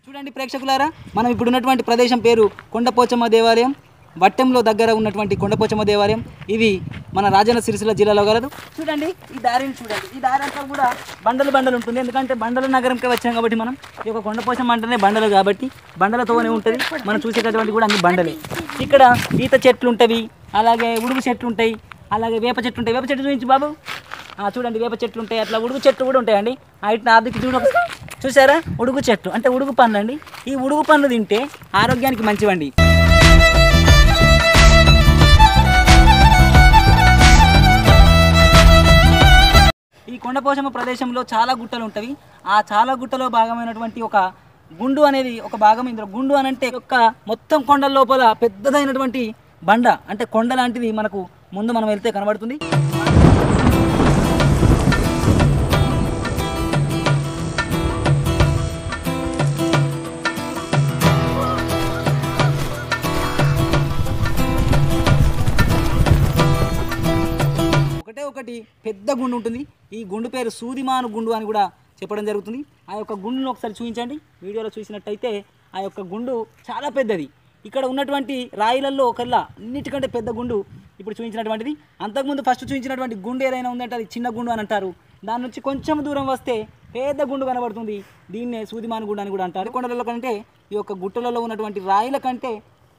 చూడండి ప్రేక్షకులారా, మనం ఇప్పుడు ఉన్నటువంటి ప్రదేశం పేరు కొండపోచమ్మ దేవాలయం. వట్టెంలో దగ్గర ఉన్నటువంటి కొండపోచమ్మ దేవాలయం. ఇది మన రాజన్న సిరిసిల్ల జిల్లాలో గలదు. చూడండి ఈ దారిని చూడండి. ఈ దారి అంతా కూడా బండలు ఉంటుంది. ఎందుకంటే బండల నగరంకే వచ్చాం కాబట్టి మనం ఈ యొక్క కొండపోచమ్మ అంటేనే బండలు కాబట్టి బండలతోనే ఉంటుంది. మనం చూసేటటువంటి కూడా అన్ని బండలే. ఇక్కడ ఈత చెట్లు ఉంటాయి, అలాగే ఉడుగు చెట్లు ఉంటాయి, అలాగే వేప చెట్లు ఉంటాయి. వేప చెట్లు చూపించు బాబు. చూడండి వేప చెట్లు ఉంటాయి, అట్లా ఉడుగు చెట్లు కూడా ఉంటాయండి. ఇట్లా ఆర్థిక చూడ చూసారా, ఉడుగు చెట్లు అంటే ఉడుగు పండ్లు అండి. ఈ ఉడుగు పండ్లు తింటే ఆరోగ్యానికి మంచివండి. ఈ కొండపోచమ్మ ప్రదేశంలో చాలా గుట్టలు ఉంటాయి. ఆ చాలా గుట్టలో భాగమైనటువంటి ఒక గుండు అనేది ఒక భాగం. ఇందులో గుండు అని అంటే ఒక మొత్తం కొండల లోపల పెద్దదైనటువంటి బండ అంటే కొండ లాంటిది మనకు ముందు మనం వెళ్తే కనబడుతుంది. ఒకటి పెద్ద గుండు ఉంటుంది. ఈ గుండు పేరు సూదిమాను గుండు అని కూడా చెప్పడం జరుగుతుంది. ఆ యొక్క గుండును ఒకసారి చూపించండి. వీడియోలో చూసినట్టయితే ఆ యొక్క గుండు చాలా పెద్దది. ఇక్కడ ఉన్నటువంటి రాయిలలో ఒకళ్ళ అన్నిటికంటే పెద్ద గుండు ఇప్పుడు చూపించినటువంటిది. అంతకుముందు ఫస్ట్ చూపించినటువంటి గుండు ఏదైనా ఉందంటే అది చిన్న గుండు అని అంటారు. దాని నుంచి కొంచెం దూరం వస్తే పెద్ద గుండు కనబడుతుంది. దీన్నే సూదిమాను గుండు అని కూడా అంటారు. కొండలలో కంటే ఈ యొక్క గుట్టలలో ఉన్నటువంటి రాయిల కంటే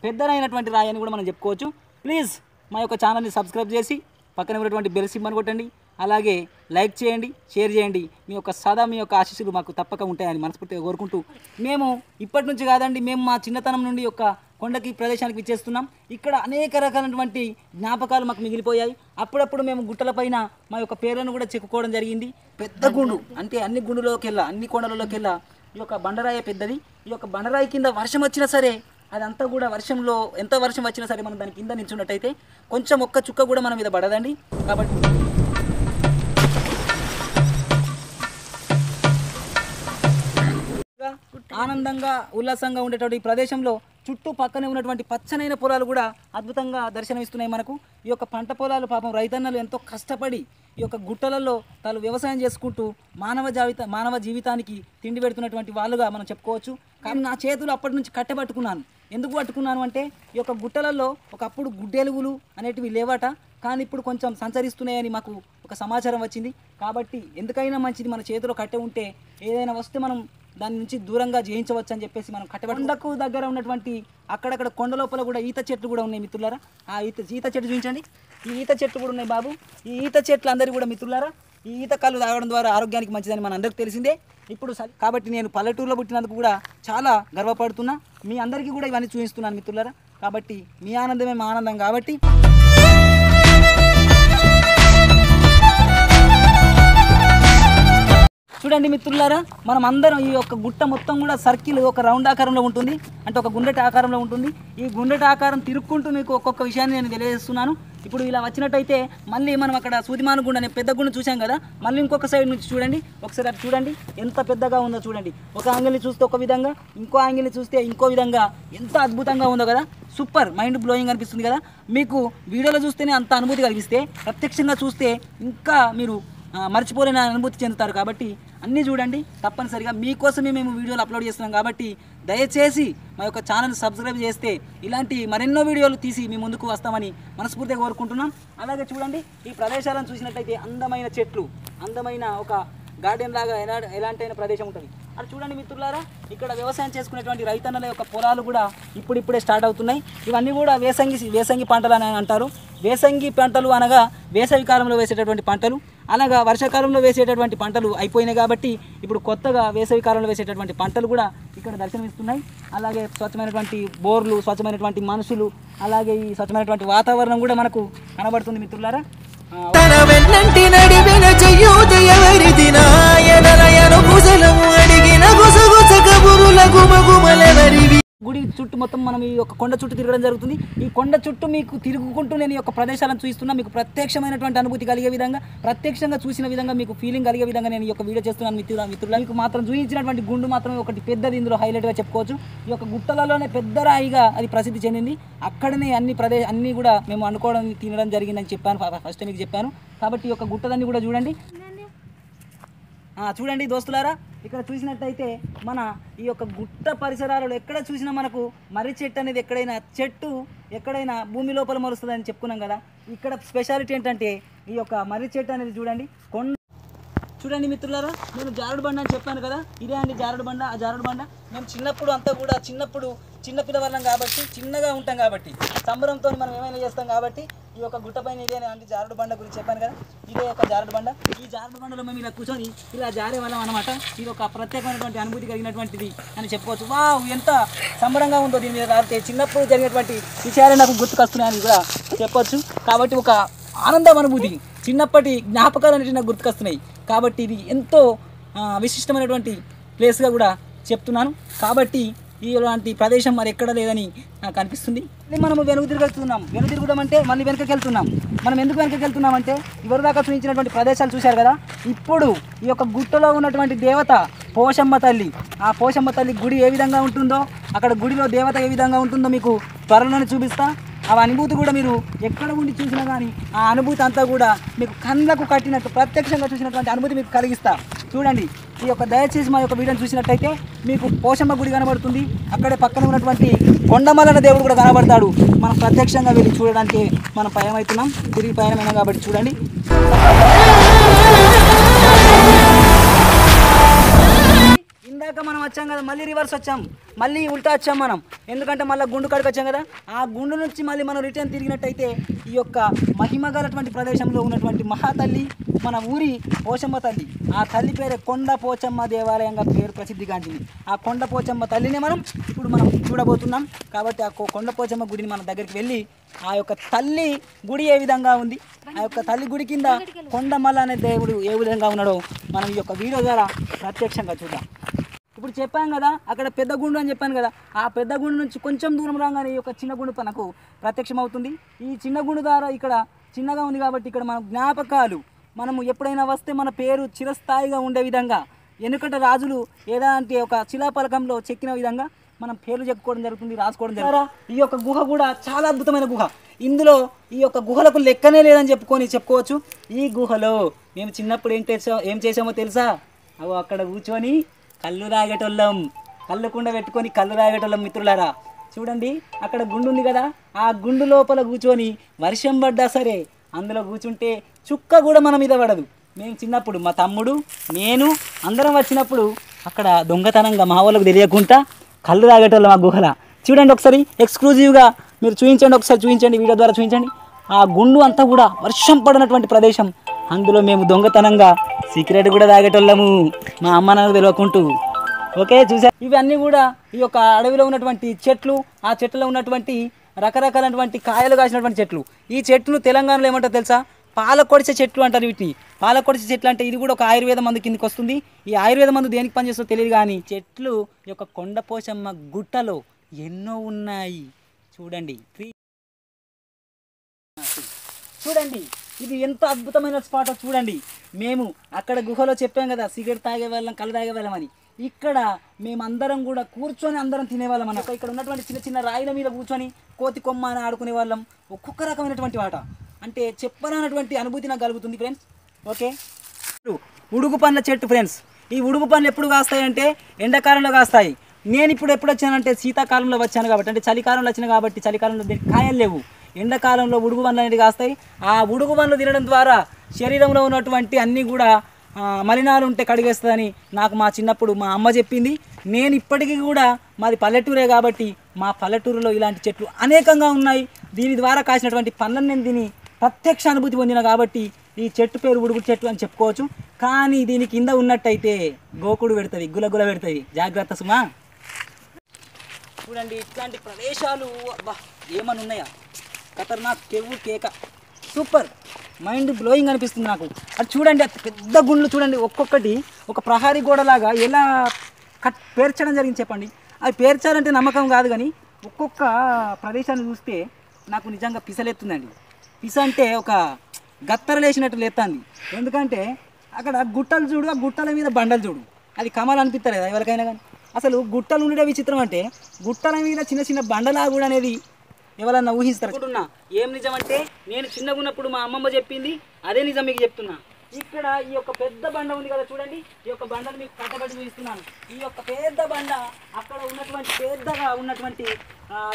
పెద్దదైనటువంటి రాయి అని కూడా మనం చెప్పుకోవచ్చు. ప్లీజ్ మా యొక్క ఛానల్ని సబ్స్క్రైబ్ చేసి పక్కన ఉన్నటువంటి బెల్ సింబల్ కొట్టండి. అలాగే లైక్ చేయండి, షేర్ చేయండి. మీ యొక్క సదా మీ యొక్క ఆశీస్సులు మాకు తప్పక ఉంటాయని మనస్ఫూర్తిగా కోరుకుంటూ, మేము ఇప్పటి నుంచి కాదండి, మేము మా చిన్నతనం నుండి యొక్క కొండకి ప్రదేశానికి విచ్చేస్తున్నాం. ఇక్కడ అనేక రకాలైనటువంటి జ్ఞాపకాలు మాకు మిగిలిపోయాయి. అప్పుడప్పుడు మేము గుట్టలపైన మా యొక్క పేర్లను కూడా చెక్కుకోవడం జరిగింది. పెద్ద గుండు అంటే అన్ని గుండులోకెల్లా అన్ని కొండలలోకెల్లా ఈ యొక్క బండరాయి పెద్దది. ఈ యొక్క బండరాయి కింద వర్షం వచ్చినా సరే అదంతా కూడా వర్షంలో ఎంత వర్షం వచ్చినా సరే మనం దాని కింద నిల్చున్నట్టయితే కొంచెం ఒక్క చుక్క కూడా మన మీద పడదండి. కాబట్టి ఆనందంగా ఉల్లాసంగా ఉండేటువంటి ఈ ప్రదేశంలో చుట్టూ పక్కనే ఉన్నటువంటి పచ్చనైన పొలాలు కూడా అద్భుతంగా దర్శనమిస్తున్నాయి మనకు. ఈ యొక్క పంట పొలాలు పాపం రైతన్నలు ఎంతో కష్టపడి ఈ యొక్క గుట్టలలో తాను వ్యవసాయం చేసుకుంటూ మానవ జీవితానికి తిండి పెడుతున్నటువంటి వాళ్ళుగా మనం చెప్పుకోవచ్చు. కానీ నా చేతులు అప్పటి నుంచి కట్టెపట్టుకున్నాను. ఎందుకు పట్టుకున్నాను అంటే ఈ యొక్క గుట్టలలో ఒకప్పుడు గుడ్డెలుగులు అనేటివి లేవట, కానీ ఇప్పుడు కొంచెం సంచరిస్తున్నాయని మాకు ఒక సమాచారం వచ్చింది. కాబట్టి ఎందుకైనా మంచిది మన చేతిలో కట్టె ఉంటే ఏదైనా వస్తే మనం దాని నుంచి దూరంగా జయించవచ్చు అని చెప్పేసి మనం కొండకు దగ్గర ఉన్నటువంటి అక్కడక్కడ కొండ లోపల కూడా ఈత చెట్లు కూడా ఉన్నాయి మిత్రులారా. ఆ ఈత చెట్లు చూపించండి. ఈ ఈత చెట్లు కూడా ఉన్నాయి బాబు. ఈ ఈత చెట్లు అందరికీ కూడా మిత్రులారా, ఈ ఈత కళ్ళు తాగడం ద్వారా ఆరోగ్యానికి మంచిదని మన అందరికీ తెలిసిందే. ఇప్పుడు కాబట్టి నేను పల్లెటూరులో పుట్టినందుకు కూడా చాలా గర్వపడుతున్నా. మీ అందరికీ కూడా ఇవన్నీ చూపిస్తున్నాను మిత్రులారా. కాబట్టి మీ ఆనందమే మా ఆనందం. కాబట్టి చూడండి మిత్రులారా, మనం అందరం ఈ యొక్క గుట్ట మొత్తం కూడా సర్కిల్ ఒక రౌండ్ ఆకారంలో ఉంటుంది, అంటే ఒక గుండ్రటి ఆకారంలో ఉంటుంది. ఈ గుండ్రటి ఆకారం తిరుక్కుంటూ మీకు ఒక్కొక్క విషయాన్ని నేను తెలియజేస్తున్నాను. ఇప్పుడు ఇలా వచ్చినట్టయితే మళ్ళీ మనం అక్కడ సూదిమాను గుండు అనే పెద్ద గుండు చూసాం కదా, మళ్ళీ ఇంకొక సైడ్ నుంచి చూడండి. ఒకసారి అటు చూడండి ఎంత పెద్దగా ఉందో చూడండి. ఒక యాంగిల్ని చూస్తే ఒక విధంగా, ఇంకో యాంగిల్ని చూస్తే ఇంకో విధంగా ఎంత అద్భుతంగా ఉందో కదా. సూపర్ మైండ్ బ్లోయింగ్ అనిపిస్తుంది కదా. మీకు వీడియోలో చూస్తేనే అంత అనుభూతి కలిగిస్తే ప్రత్యక్షంగా చూస్తే ఇంకా మీరు మర్చిపోలేని అనుభూతి చెందుతారు. కాబట్టి అన్నీ చూడండి తప్పనిసరిగా. మీకోసమే మేము వీడియోలు అప్లోడ్ చేస్తున్నాం. కాబట్టి దయచేసి మా యొక్క ఛానల్ సబ్స్క్రైబ్ చేస్తే ఇలాంటి మరెన్నో వీడియోలు తీసి మీ ముందుకు వస్తామని మనస్ఫూర్తిగా కోరుకుంటున్నాం. అలాగే చూడండి ఈ ప్రదేశాలను చూసినట్టయితే అందమైన చెట్లు, అందమైన ఒక గార్డెన్ లాగా ఎలాంటి ప్రదేశం ఉంటుంది. అది చూడండి మిత్రులారా, ఇక్కడ వ్యవసాయం చేసుకునేటువంటి రైతన్నల యొక్క పొలాలు కూడా ఇప్పుడిప్పుడే స్టార్ట్ అవుతున్నాయి. ఇవన్నీ కూడా వేసంగి పంటలు అని అంటారు. వేసంగి పంటలు అనగా వేసవి కాలంలో వేసేటటువంటి పంటలు, అనగా వర్షాకాలంలో వేసేటటువంటి పంటలు అయిపోయినాయి. కాబట్టి ఇప్పుడు కొత్తగా వేసవి కాలంలో వేసేటటువంటి పంటలు కూడా ఇక్కడ దర్శనమిస్తున్నాయి. అలాగే స్వచ్ఛమైనటువంటి బోర్లు, స్వచ్ఛమైనటువంటి మనుషులు, అలాగే ఈ స్వచ్ఛమైనటువంటి వాతావరణం కూడా మనకు కనబడుతుంది మిత్రులారా. గుడి చుట్టూ మొత్తం మనం ఈ యొక్క కొండ చుట్టూ తిరగడం జరుగుతుంది. ఈ కొండ చుట్టూ మీకు తిరుగుకుంటూ నేను ఈ యొక్క ప్రదేశాలను చూపిస్తున్నా. మీకు ప్రత్యక్షమైనటువంటి అనుభూతి కలిగే విధంగా, ప్రత్యక్షంగా చూసిన విధంగా మీకు ఫీలింగ్ కలిగే విధంగా నేను ఈ యొక్క వీడియో చేస్తున్నాను మిత్రులు. మీకు మాత్రం చూపించినటువంటి గుండు మాత్రమే ఒకటి పెద్దది ఇందులో హైలైట్గా చెప్పుకోవచ్చు. ఈ యొక్క గుట్టలలోనే పెద్ద రాయిగా అది ప్రసిద్ధి చెందింది. అక్కడనే అన్నీ కూడా మేము అనుకోవడం తినడం జరిగిందని చెప్పాను, ఫస్ట్ మీకు చెప్పాను. కాబట్టి ఈ యొక్క గుట్టలన్నీ కూడా చూడండి దోస్తులారా. ఇక్కడ చూసినట్టయితే మన ఈ యొక్క గుట్ట పరిసరాలలో ఎక్కడ చూసినా మనకు మర్రి చెట్టు అనేది ఎక్కడైనా భూమి లోపల మరుస్తుందని చెప్పుకున్నాం కదా. ఇక్కడ స్పెషాలిటీ ఏంటంటే ఈ యొక్క మర్రి చెట్టు అనేది చూడండి. చూడండి మిత్రులారా, నేను జారుడు బండ అని చెప్పాను కదా, ఇదే అండి జారుడు బండ. ఆ జారుడు బండ మేము చిన్నప్పుడు అంతా కూడా చిన్న పిల్లవాళ్ళం కాబట్టి, చిన్నగా ఉంటాం కాబట్టి, సంబరంతో మనం ఏమైనా చేస్తాం కాబట్టి ఈ యొక్క గుట్ట పైన ఇదే అండి జారుడు బండ గురించి చెప్పాను కదా, ఇదే ఒక జారుడు బండ. ఈ జారుడు బండలో మేము ఇలా కూర్చొని ఇలా జారే వాళ్ళం అనమాట. ఇది ఒక ప్రత్యేకమైనటువంటి అనుభూతి కలిగినటువంటిది అని చెప్పుకోవచ్చు. వావ్, ఎంత సంబరంగా ఉందో దీని మీద రాస్తే. చిన్నప్పుడు జరిగినటువంటి విషయాలు నాకు గుర్తుకొస్తున్నాయని కూడా చెప్పొచ్చు. కాబట్టి ఒక ఆనందం అనుభూతి, చిన్నప్పటి జ్ఞాపకాలు అనేవి నాకు గుర్తుకొస్తున్నాయి. కాబట్టి ఇది ఎంతో విశిష్టమైనటువంటి ప్లేస్గా కూడా చెప్తున్నాను. కాబట్టి ఇలాంటి ప్రదేశం మరి ఎక్కడ లేదని నాకు అనిపిస్తుంది. మనము వెనుదిరుగుదాం అంటే మళ్ళీ వెనకకి వెళ్తున్నాం. మనం ఎందుకు వెనకకి వెళ్తున్నామంటే ఇవరిదాకా చూపించినటువంటి ప్రదేశాలు చూశారు కదా. ఇప్పుడు ఈ యొక్క గుట్టలో ఉన్నటువంటి దేవత పోషమ్మ తల్లి, ఆ పోషమ్మ తల్లి గుడి ఏ విధంగా ఉంటుందో, అక్కడ గుడిలో దేవత ఏ విధంగా ఉంటుందో మీకు త్వరలోనే చూపిస్తా. ఆ అనుభూతి కూడా మీరు ఎక్కడ ఉండి చూసినా కానీ ఆ అనుభూతి అంతా కూడా మీకు కళ్ళకు కట్టినట్టు ప్రత్యక్షంగా చూసినటువంటి అనుభూతి మీకు కలిగిస్తా. చూడండి, ఈ యొక్క దయచేసి మా యొక్క వీడియోని చూసినట్టయితే మీకు పోషమ్మ గుడి కనబడుతుంది. అక్కడే పక్కన ఉన్నటువంటి కొండమల్లన దేవుడు కూడా కనబడతాడు. మనం ప్రత్యక్షంగా వెళ్ళి చూడడానికి మనం పయనమవుతున్నాం, తిరిగి పయనమైనాం కాబట్టి చూడండి. ఇందాక మనం వచ్చాం కదా, మళ్ళీ రివర్స్ వచ్చాం, మళ్ళీ ఉల్టా వచ్చాం మనం. ఎందుకంటే మళ్ళీ గుండు కాడికి వచ్చాం కదా. ఆ గుండు నుంచి మళ్ళీ మనం రిటర్న్ తిరిగినట్టయితే ఈ యొక్క మహిమగలటువంటి ప్రదేశంలో ఉన్నటువంటి మహాతల్లి మన ఊరి పోచమ్మ తల్లి, ఆ తల్లి పేరే కొండ పోచమ్మ దేవాలయంగా పేరు ప్రసిద్ధిగాంచింది. ఆ కొండ పోచమ్మ తల్లిని ఇప్పుడు మనం చూడబోతున్నాం. కాబట్టి ఆ కొండ పోచమ్మ గుడిని మన దగ్గరికి వెళ్ళి ఆ యొక్క తల్లి గుడి ఏ విధంగా ఉంది, ఆ యొక్క తల్లి గుడి కింద కొండమల్ల అనే దేవుడు ఏ విధంగా ఉన్నాడో మనం ఈ యొక్క వీడియో ద్వారా ప్రత్యక్షంగా చూద్దాం. ఇప్పుడు చెప్పాను కదా, అక్కడ పెద్ద గుండు అని చెప్పాను కదా, ఆ పెద్ద గుండు నుంచి కొంచెం దూరం రాగానే ఈ యొక్క చిన్న గుండు మనకు ప్రత్యక్షమవుతుంది. ఈ చిన్న గుండు ద్వారా ఇక్కడ చిన్నగా ఉంది కాబట్టి ఇక్కడ మన జ్ఞాపకాలు, మనము ఎప్పుడైనా వస్తే మన పేరు చిరస్థాయిగా ఉండే విధంగా, వెనుకట రాజులు ఏదంటే ఒక శిలాపలకంలో చెక్కిన విధంగా మనం పేర్లు చెప్పుకోవడం జరుగుతుంది, రాసుకోవడం జరుగుతుంది. ఈ యొక్క గుహ కూడా చాలా అద్భుతమైన గుహ. ఇందులో ఈ యొక్క గుహలకు లెక్కనే లేదని చెప్పుకోవచ్చు. ఈ గుహలో మేము చిన్నప్పుడు ఏం చేసామో తెలుసా? అవి అక్కడ కూర్చొని కళ్ళు తాగేటోళ్ళం, కళ్ళు కుండ పెట్టుకొని కళ్ళు తాగేటోళ్ళం మిత్రులారా. చూడండి, అక్కడ గుండు ఉంది కదా, ఆ గుండు లోపల కూర్చొని వర్షం పడ్డా సరే అందులో కూర్చుంటే చుక్క కూడా మన మీద పడదు. మేము చిన్నప్పుడు మా తమ్ముడు నేను అందరం వచ్చినప్పుడు అక్కడ దొంగతనంగా మా వాళ్ళకు తెలియకుండా కళ్ళు తాగేటోళ్ళం ఆ గుహల. చూడండి ఒకసారి ఎక్స్క్లూజివ్గా మీరు చూపించండి, వీడియో ద్వారా చూపించండి. ఆ గుండు అంతా కూడా వర్షం పడినటువంటి ప్రదేశం. అందులో మేము దొంగతనంగా సీక్రెట్ కూడా తాగేటోళ్ళము మా అమ్మ నాన్నకు తెలియకుంటూ. ఓకే, చూసా. ఇవన్నీ కూడా ఈ యొక్క అడవిలో ఉన్నటువంటి చెట్లు, ఆ చెట్లలో ఉన్నటువంటి రకరకాలైనటువంటి కాయలు కాసినటువంటి చెట్లు. ఈ చెట్లు తెలంగాణలో ఏమంటారు తెలుసా? పాలకొడిసే చెట్లు అంటారు వీటిని. పాలకొడిసే చెట్లు అంటే ఇది కూడా ఒక ఆయుర్వేద మందు కిందకి వస్తుంది. ఈ ఆయుర్వేద మందు దేనికి పనిచేస్తుందో తెలియదు కానీ చెట్లు ఈ యొక్క కొండపోచమ్మ గుట్టలో ఎన్నో ఉన్నాయి. చూడండి ఇది ఎంత అద్భుతమైన స్పాట్ చూడండి. మేము అక్కడ గుహలో చెప్పాం కదా సిగరెట్ తాగేవాళ్ళం, కళ్ళు తాగేవాళ్ళం అని. ఇక్కడ మేమందరం కూడా కూర్చొని అందరం తినేవాళ్ళం అన్నమాట. ఇక్కడ ఉన్నటువంటి చిన్న చిన్న రాయిల మీద కూర్చొని కోతి కొమ్మ అని ఆడుకునే వాళ్ళం. ఒక్కొక్క రకమైనటువంటి ఆట అంటే చెప్పనటువంటి అనుభూతి నాకు కలుగుతుంది ఫ్రెండ్స్. ఓకే, ఉడుగు పండ్ల చెట్టు ఫ్రెండ్స్. ఈ ఉడుగు పండ్లు ఎప్పుడు కాస్తాయంటే ఎండాకాలంలో కాస్తాయి. నేను ఇప్పుడు ఎప్పుడు వచ్చానంటే శీతాకాలంలో వచ్చాను కాబట్టి, అంటే చలికాలంలో వచ్చిన కాబట్టి చలికాలంలో కాయలు లేవు. ఎండాకాలంలో ఉడుగు పండ్లు అనేవి కాస్తాయి. ఆ ఉడుగు పండ్లు తినడం ద్వారా శరీరంలో ఉన్నటువంటి అన్నీ కూడా మలినాలు ఉంటే కడిగేస్తుందని నాకు మా చిన్నప్పుడు మా అమ్మ చెప్పింది. నేను ఇప్పటికీ కూడా మాది పల్లెటూరే కాబట్టి మా పల్లెటూరులో ఇలాంటి చెట్లు అనేకంగా ఉన్నాయి. దీని ద్వారా కాసినటువంటి పండ్లను నేను తిని ప్రత్యక్ష అనుభూతి పొందిన కాబట్టి ఈ చెట్టు పేరు ఉడుగు చెట్టు అని చెప్పుకోవచ్చు. కానీ దీని కింద ఉన్నట్టయితే గోకుడు పెడుతుంది, గులగుల పెడుతుంది. జాగ్రత్త సుమా. చూడండి, ఇట్లాంటి ప్రదేశాలు ఏమని ఉన్నాయా? ఖతర్నాక్, కెవ్వు, కేక, సూపర్, మైండ్ బ్లోయింగ్ అనిపిస్తుంది నాకు. అది చూడండి, పెద్ద గుండ్లు చూడండి, ఒక్కొక్కటి ఒక ప్రహారీ గోడలాగా ఎలా పేర్చడం జరిగింది చెప్పండి. అవి పేర్చాలంటే నమ్మకం కాదు కానీ ఒక్కొక్క ప్రదేశాన్ని చూస్తే నాకు నిజంగా పిసలెత్తుందండి. పిస అంటే ఒక గత్తరలేసినట్టు లేస్తుంది. ఎందుకంటే అక్కడ గుట్టలు చూడు, ఆ గుట్టల మీద బండలు చూడు, అది కమలు అనిపిస్తలేదు ఎవరికైనా కానీ. అసలు గుట్టలు ఉండేట విచిత్రం అంటే గుట్టల మీద చిన్న చిన్న బండలా కూడా అనేది ఎవరన్నా ఊహిస్తారు అనుకుంటున్నా. ఏం నిజం అంటే నేను చిన్నగా ఉన్నప్పుడు మా అమ్మమ్మ చెప్పింది అదే నిజం మీకు చెప్తున్నా. ఇక్కడ ఈ యొక్క పెద్ద బండ ఉంది కదా చూడండి, ఈ యొక్క బండను మీకు కట్టబడి చూపిస్తున్నాను. ఈ యొక్క పెద్ద బండ అక్కడ ఉన్నటువంటి పెద్దగా ఉన్నటువంటి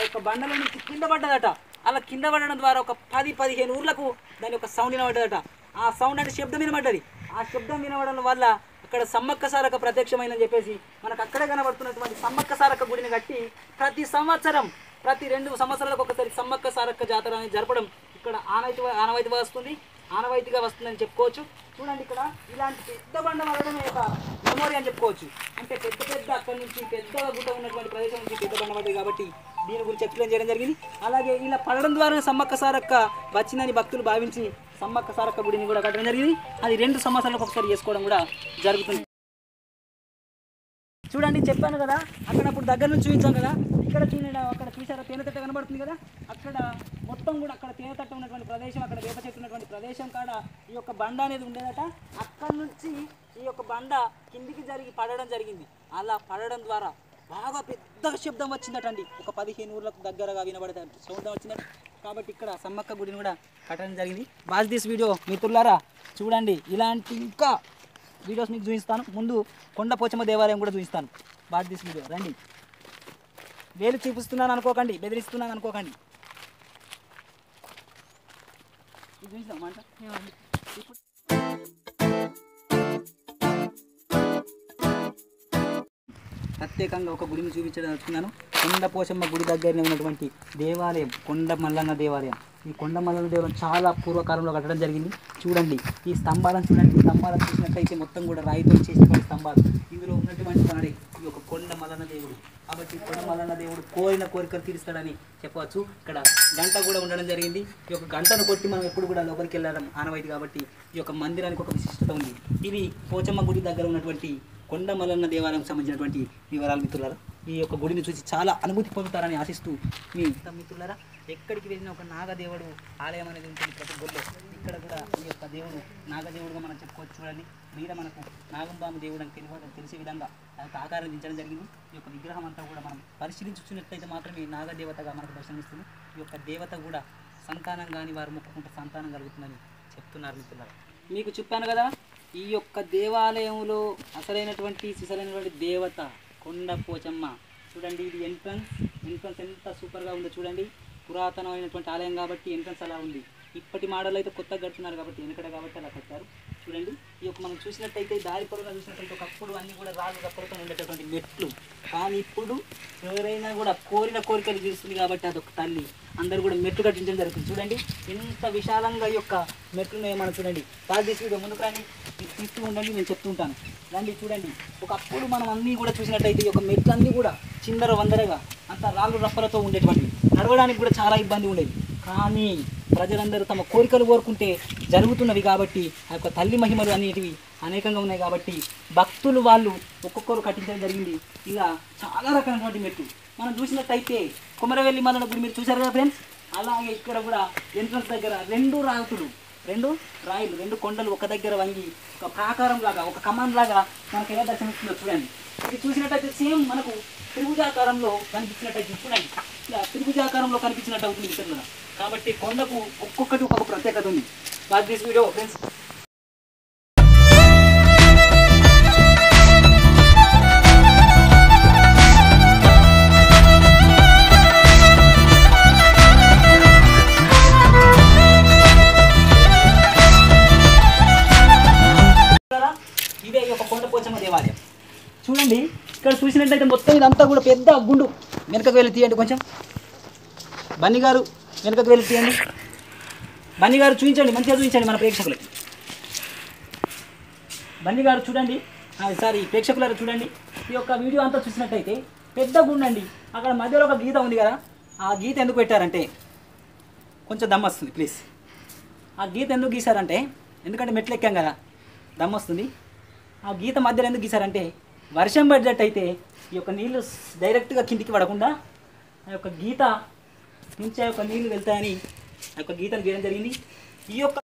యొక్క బండలో నుంచి కింద పడ్డదట. అలా కింద పడడం ద్వారా ఒక 10-15 ఊర్లకు దాని యొక్క సౌండ్ వినబడ్డదట. ఆ సౌండ్ అంటే శబ్దం వినబడ్డది. ఆ శబ్దం వినబడడం వల్ల అక్కడ సమ్మక్క సారక్క ప్రత్యక్షమైందని చెప్పేసి మనకు అక్కడే కనబడుతున్నటువంటి సమ్మక్క సారక్క గుడిని కట్టి ప్రతి సంవత్సరం ప్రతి 2 సంవత్సరాలకు ఒకసారి సమ్మక్క సారక్క జాతర అనేది జరపడం ఇక్కడ ఆనవాయితీగా వస్తుందని చెప్పుకోవచ్చు. చూడండి ఇక్కడ ఇలాంటి పెద్ద బండ పడడమే ఒక మెమోరీ అని చెప్పుకోవచ్చు. అంటే పెద్ద అక్కడి నుంచి పెద్ద గుట్ట ఉన్నటువంటి ప్రదేశం నుంచి పెద్ద బండ పడ్డది కాబట్టి దీని గురించి ఎక్స్ప్లెయిన్ చేయడం జరిగింది. అలాగే ఇలా పడడం ద్వారా సమ్మక్క సారక్క వచ్చిందని భక్తులు భావించి సమ్మక్క సారక్క గుడిని కూడా కట్టడం జరిగింది. అది 2 సంవత్సరాలకు ఒకసారి చేసుకోవడం కూడా జరుగుతుంది. చూడండి చెప్పాను కదా, అక్కడ అప్పుడు దగ్గర నుంచి చూపించాను కదా, ఇక్కడ చూడండి అక్కడ చూసారా తేనెతట్ట కనబడుతుంది కదా, అక్కడ మొత్తం కూడా అక్కడ తేనెతట్ట ఉన్నటువంటి ప్రదేశం, అక్కడ వేప చెట్టు ఉన్నటువంటి ప్రదేశం కాడ ఈ యొక్క బండ అనేది ఉండేదట. అక్కడ నుంచి ఈ యొక్క బండ కిందికి పడడం జరిగింది. అలా పడడం ద్వారా బాగా పెద్ద శబ్దం వచ్చిందట అండి. ఒక 15 ఊర్లకు దగ్గరగా వినబడే శబ్దం వచ్చిందట. కాబట్టి ఇక్కడ సమ్మక్క గుడిని కూడా కట్టడం జరిగింది. వాచ్ దిస్ వీడియో మిత్రులారా, చూడండి ఇలాంటి ఇంకా వీడియోస్ మీకు చూపిస్తాను. ముందు కొండ పోచమ్మ దేవాలయం కూడా చూపిస్తాను. Watch this video. రండి, వేలు చూపిస్తున్నాను అనుకోకండి, బెదిరిస్తున్నాను అనుకోకండి. ఇది చూపిస్తాం మాట. ఇప్పుడు ప్రత్యేకంగా ఒక గుడిని చూపించడం అనుకున్నాను. కొండ పోచమ్మ గుడి దగ్గరనే ఉన్నటువంటి దేవాలయం కొండ మల్లన్న దేవాలయం. ఈ కొండ మల్లన్న దేవాలయం చాలా పూర్వకాలంలో కట్టడం జరిగింది. చూడండి ఈ స్తంభాలను చూడండి. ఈ స్తంభాలను చూసినట్లయితే మొత్తం కూడా రాయితో చేసినటువంటి స్తంభాలు. ఇందులో ఉన్నటువంటి వాడే ఈ యొక్క కొండ మల్లన్న దేవుడు. కాబట్టి కొండ మల్లన్న దేవుడు కోరిన కోరికలు తీరుస్తాడని చెప్పవచ్చు. ఇక్కడ గంట కూడా ఉండడం జరిగింది. ఈ యొక్క గంటను కొట్టి మనం ఎప్పుడు కూడా లోపలికి వెళ్ళడం ఆనవాయితీ. కాబట్టి ఈ యొక్క మందిరానికి ఒక విశిష్టత ఉంది. ఇది పోచమ్మ గుడి దగ్గర ఉన్నటువంటి కొండ మల్లన్న దేవాలయం సంబంధించినటువంటి వివరాలు మిత్రులారా. ఈ యొక్క గుడిని చూసి చాలా అనుభూతి పొందుతారని ఆశిస్తూ మీ మిత్రులారా, ఎక్కడికి వెళ్ళిన ఒక నాగదేవుడు ఆలయం అనేది ఉంటుంది ప్రతి గుడిలో. ఇక్కడ కూడా ఈ యొక్క దేవుడు నాగదేవుడుగా మనం చెప్పుకోవచ్చు. చూడండి మీద మనకు నాగంబాము దేవుడు అని తెలిసే విధంగా ఆకారం దించడం జరిగింది. ఈ యొక్క విగ్రహం అంతా కూడా మనం పరిశీలించుకున్నట్లయితే మాత్రమే నాగదేవతగా మనకు దర్శనమిస్తుంది. ఈ యొక్క దేవత కూడా సంతానం కానీ వారు మొక్కుకుంటే సంతానం కలుగుతుందని చెప్తున్నారు మిత్రులారా. మీకు చెప్పాను కదా, ఈ యొక్క దేవాలయంలో అసలైనటువంటి సిసలైనటువంటి దేవత కొండ పోచమ్మ. చూడండి ఇది ఎంట్రన్స్ ఎంత సూపర్గా ఉందో చూడండి. పురాతనమైనటువంటి ఆలయం కాబట్టి ఎంట్రన్స్ అలా ఉంది. ఇప్పటి మోడల్ అయితే కొత్తగా కడుతున్నారు కాబట్టి వెనకడ కాబట్టి అలా కట్టారు. చూడండి ఈ యొక్క మనం చూసినట్టయితే దారి పొడవునా చూసినట్టయితే ఒకప్పుడు అన్నీ కూడా రాళ్ళు రప్పలతో ఉండేటటువంటి మెట్లు. కానీ ఇప్పుడు ఎవరైనా కూడా కోరిన కోరికలు తీరుస్తుంది కాబట్టి అదొక తల్లి. అందరూ కూడా మెట్లు కట్టించడం జరుగుతుంది. చూడండి ఎంత విశాలంగా ఈ యొక్క మెట్లు మనం చూడండి. రాజేశ్వరి ముందుకు రండి, తీస్తూ ఉండండి, నేను చెప్తూ ఉంటాను. రండి చూడండి. ఒకప్పుడు మనం అన్నీ కూడా చూసినట్టయితే ఈ యొక్క మెట్లు అన్నీ కూడా చిందర వందరగా అంత రాళ్ళు రప్పలతో ఉండేటువంటివి. నడవడానికి కూడా చాలా ఇబ్బంది ఉండేది. కానీ ప్రజలందరూ తమ కోరికలు కోరుకుంటే జరుగుతున్నవి కాబట్టి ఆ యొక్క తల్లి మహిమలు అనేటివి అనేకంగా ఉన్నాయి కాబట్టి భక్తులు వాళ్ళు ఒక్కొక్కరు కట్టించడం జరిగింది. ఇలా చాలా రకాలైనటువంటి మెట్లు మనం చూసినట్టయితే కొమరవెల్లి మల్లన్న గుడి మీరు చూశారు కదా ఫ్రెండ్స్. అలాగే ఇక్కడ కూడా ఎంట్రన్స్ దగ్గర 2 రాయిలు 2 కొండలు ఒక దగ్గర వంగి ఒక ప్రాకారం లాగా ఒక కమాన్ లాగా మనకు ఎలా దర్శనమిస్తుందో చూడండి. ఇది చూసినట్టయితే సేమ్ మనకు త్రిభుజాకారంలో కనిపించినట్టయితే చూడండి. ఇలా త్రిభుజాకారంలో కనిపించినట్టు అవుతుంది ఇక్కడ. కాబట్టి కొండకు ఒక్కొక్కటి ఒక్కొక్క ప్రత్యేకత ఉంది. Watch this video friends. ఇదే ఈ యొక్క కొండ పోచమ్మ దేవాలయం. చూడండి ఇక్కడ చూసినట్లయితే మొత్తం ఇదంతా కూడా పెద్ద గుండు. వెనకకు వెళ్ళి తీయండి కొంచెం. బన్నీ గారు వెనకకు వెళ్ళి తీయండి. బన్నీ గారు చూపించండి, మంచిగా చూపించండి మన ప్రేక్షకులకి. బన్నీ గారు చూడండి, సారీ ప్రేక్షకులారు చూడండి. ఈ యొక్క వీడియో అంతా చూసినట్టయితే పెద్ద గుండు అండి. అక్కడ మధ్యలో ఒక గీత ఉంది కదా, ఆ గీత ఎందుకు పెట్టారంటే కొంచెం దమ్ వస్తుంది ప్లీజ్. ఆ గీత ఎందుకు గీశారంటే ఎందుకంటే మెట్లు ఎక్కాం కదా దమ్ వస్తుంది. ఆ గీత మధ్యలో ఎందుకు గీశారంటే వర్షం పడ్డట్టయితే ఈ యొక్క నీళ్ళు డైరెక్ట్గా కిందికి పడకుండా ఆ యొక్క గీత నుంచి ఆ యొక్క నీళ్ళు వెళ్తాయని ఆ యొక్క గీతను గీయడం జరిగింది. ఈ యొక్క